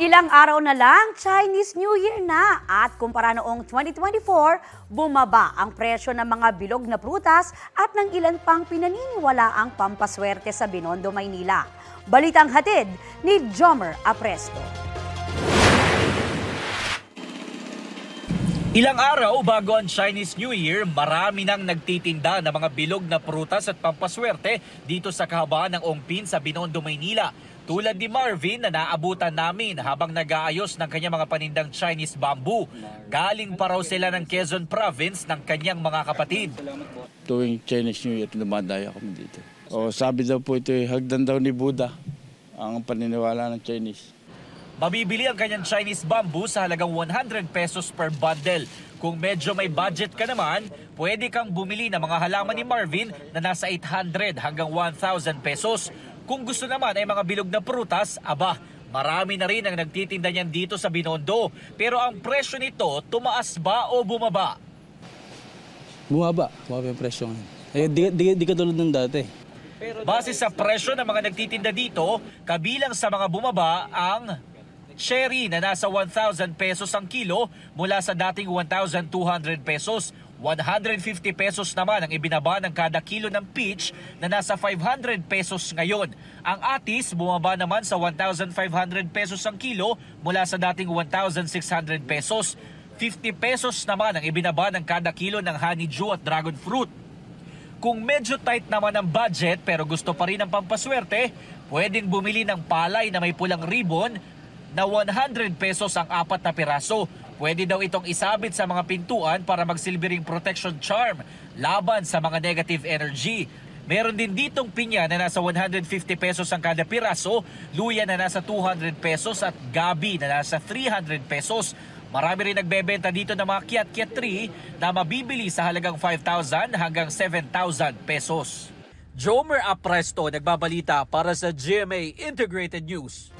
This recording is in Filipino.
Ilang araw na lang, Chinese New Year na at kumpara noong 2024, bumaba ang presyo ng mga bilog na prutas at ng ilan pang pinaniniwala ang pampaswerte sa Binondo, Maynila. Balitang hatid ni Jomer Apresto. Ilang araw bago ang Chinese New Year, marami nang nagtitinda ng mga bilog na prutas at pampaswerte dito sa kahabaan ng Ongpin sa Binondo, Maynila. Tulad ni Marvin na naabutan namin habang nag-aayos ng kanyang mga panindang Chinese bamboo. Galing pa raw sila ng Quezon Province ng kanyang mga kapatid. Tuwing Chinese New Year, lumadaya kami dito. Sabi daw po ito, hagdan daw ni Buddha ang paniniwala ng Chinese. Mabibili ang kanyang Chinese bamboo sa halagang 100 pesos per bundle. Kung medyo may budget ka naman, pwede kang bumili ng mga halaman ni Marvin na nasa 800 hanggang 1,000 pesos. Kung gusto naman ay mga bilog na prutas, marami na rin ang nagtitinda niyan dito sa Binondo. Pero ang presyo nito, tumaas ba o bumaba? Bumaba yung presyo ngayon. Di katulad ng dati. Base sa presyo ng mga nagtitinda dito, kabilang sa mga bumaba ang cherry na nasa 1,000 pesos ang kilo mula sa dating 1,200 pesos. 150 pesos naman ang ibinaba ng kada kilo ng peach na nasa 500 pesos ngayon. Ang atis bumaba naman sa 1,500 pesos ang kilo mula sa dating 1,600 pesos. 50 pesos naman ang ibinaba ng kada kilo ng honeydew at dragon fruit. Kung medyo tight naman ang budget pero gusto pa rin ng pampaswerte, pwedeng bumili ng palay na may pulang ribbon na 100 pesos ang 4 na piraso. Pwede daw itong isabit sa mga pintuan para magsilbing protection charm laban sa mga negative energy. Meron din ditong pinya na nasa 150 pesos ang kada piraso, luya na nasa 200 pesos at gabi na nasa 300 pesos. Marami rin nagbebenta dito ng mga kiat-kiat tree na mabibili sa halagang 5,000 hanggang 7,000 pesos. Jomer Apresto nagbabalita para sa GMA Integrated News.